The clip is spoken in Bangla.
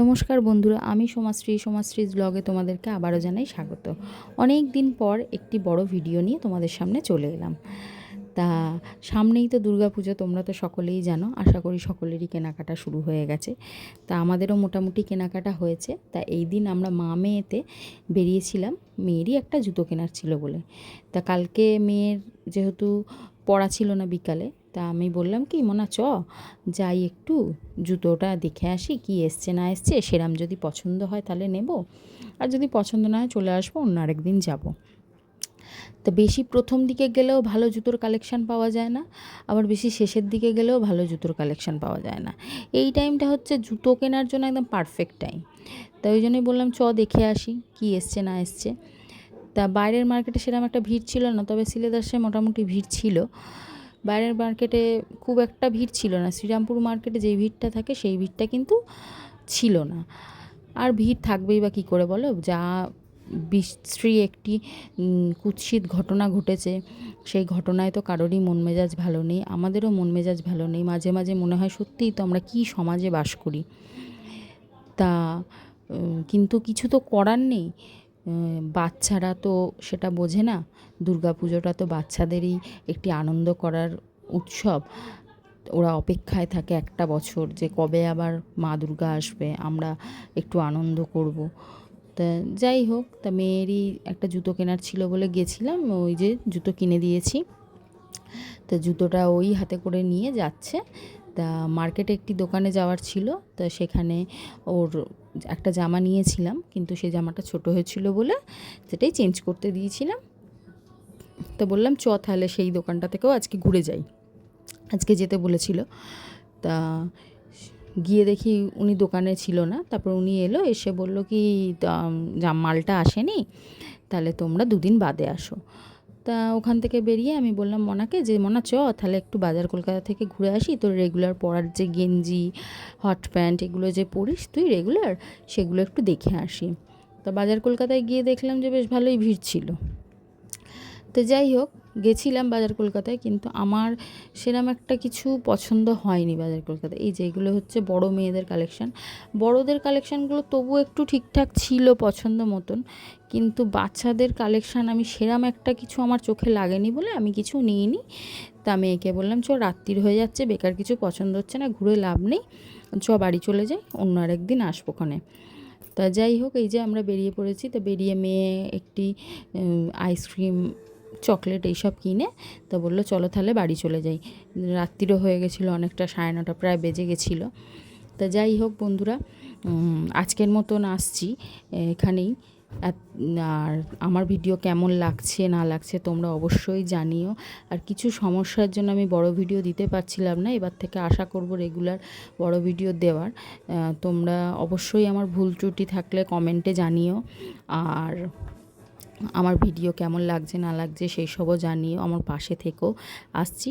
নমস্কার বন্ধুরা, আমি সোমাশ্রীজ ব্লগে তোমাদেরকে আবারও জানাই স্বাগত। অনেক দিন পর একটি বড় ভিডিও নিয়ে তোমাদের সামনে চলে এলাম। তা সামনেই তো দুর্গাপুজো, তোমরা তো সকলেই জানো, আশা করি সকলেরই কেনাকাটা শুরু হয়ে গেছে। তা আমাদেরও মোটামুটি কেনাকাটা হয়েছে। তা এই দিন আমরা মা মেয়েতে বেরিয়েছিলাম, মেয়েরই একটা জুতো কেনার ছিল বলে। তা কালকে মেয়ের যেহেতু পড়া ছিল না বিকালে, তা আমি বললাম কি মোনা যাই একটু জুতোটা দেখে আসি, কি এসছে না এসছে, সেরাম যদি পছন্দ হয় তাহলে নেব, আর যদি পছন্দ না হয় চলে আসবো, অন্য আরেকদিন যাব। তো বেশি প্রথম দিকে গেলেও ভালো জুতোর কালেকশান পাওয়া যায় না, আবার বেশি শেষের দিকে গেলেও ভালো জুতোর কালেকশান পাওয়া যায় না। এই টাইমটা হচ্ছে জুতো কেনার জন্য একদম পারফেক্ট টাইম। তাই ওই জন্যই বললাম দেখে আসি কি এসছে না এসছে। তা বাইরের মার্কেটে সেরকম একটা ভিড় ছিল না, তবে সিলেদাসে মোটামুটি ভিড় ছিল। বাইরের মার্কেটে খুব একটা ভিড় ছিল না, শ্রীরামপুর মার্কেটে যেই ভিড়টা থাকে সেই ভিড়টা কিন্তু ছিল না। আর ভিড় থাকবেই বা কী করে বলো, যা বিশ্রী একটি কুৎসিত ঘটনা ঘটেছে, সেই ঘটনায় তো কারোরই মন মেজাজ ভালো নেই, আমাদেরও মন মেজাজ ভালো নেই। মাঝে মাঝে মনে হয় সত্যিই তো আমরা কী সমাজে বাস করি। তা কিন্তু কিছু তো করার নেই, বাচ্চারা তো সেটা বোঝে না। দুর্গাপুজোটা তো বাচ্চাদেরই একটি আনন্দ করার উৎসব। ওরা অপেক্ষায় থাকে একটা বছর যে কবে আবার মা দুর্গা আসবে, আমরা একটু আনন্দ করব। তা যাই হোক, তা মেয়েরই একটা জুতো কেনার ছিল বলে গেছিলাম, ওই যে জুতো কিনে দিয়েছি। তা জুতোটা ওই হাতে করে নিয়ে যাচ্ছে। তা মার্কেটে একটি দোকানে যাওয়ার ছিল, তা সেখানে ওর একটা জামা নিয়েছিলাম, কিন্তু সেই জামাটা ছোট হয়েছিল বলে সেটাই চেঞ্জ করতে দিয়েছিলাম। তো বললাম তাহলে সেই দোকানটা থেকেও আজকে ঘুরে যাই, আজকে যেতে বলেছিল। তা গিয়ে দেখি উনি দোকানে ছিল না। তারপর উনি এলো, এসে বলল কি মালটা আসেনি, তাহলে তোমরা দুদিন বাদে আসো। তা ওখান থেকে বেরিয়ে আমি বললাম মনাকে যে মনা তাহলে একটু বাজার কলকাতা থেকে ঘুরে আসি, তোর রেগুলার পরার যে গেঞ্জি হট প্যান্ট এগুলো যে পরিস তুই রেগুলার, সেগুলো একটু দেখে আসি। তা বাজার কলকাতায় গিয়ে দেখলাম যে বেশ ভালোই ভিড় ছিল। তো যাই হোক, গেছিলাম বাজার কলকাতায়, কিন্তু আমার সেরম একটা কিছু পছন্দ হয়নি বাজার কলকাতায়। এই যে এগুলো হচ্ছে বড় মেয়েদের কালেকশান, বড়দের কালেকশানগুলো তবু একটু ঠিকঠাক ছিল পছন্দ মতন, কিন্তু বাচ্চাদের কালেকশান আমি সেরম একটা কিছু আমার চোখে লাগেনি বলে আমি কিছু নিইনি। তা মেয়েকে বললাম রাত্রির হয়ে যাচ্ছে, বেকার কিছু পছন্দ হচ্ছে না, ঘুরে লাভ নেই, বাড়ি চলে যাই, অন্য আরেকদিন আসবো ক্ষণে। তা যাই হোক, এই যে আমরা বেরিয়ে পড়েছি। তো বেরিয়ে মেয়ে একটি আইসক্রিম চকলেট এইসব কিনে তা বললো চলো তাহলে বাড়ি চলে যাই। রাত্রিরও হয়ে গেছিলো অনেকটা, 9:30 প্রায় বেজে গেছিলো। তা যাই হোক বন্ধুরা, আজকের মতন আসছি এখানেই। আর আমার ভিডিও কেমন লাগছে না লাগছে তোমরা অবশ্যই জানিও। আর কিছু সমস্যার জন্য আমি বড় ভিডিও দিতে পারছিলাম না, এবার থেকে আশা করব রেগুলার বড় ভিডিও দেওয়ার। তোমরা অবশ্যই আমার ভুল ত্রুটি থাকলে কমেন্টে জানিও, আর আমার ভিডিও কেমন লাগছে না লাগছে সেই সবও জানিও, আমার পাশে থেকো। আসছি।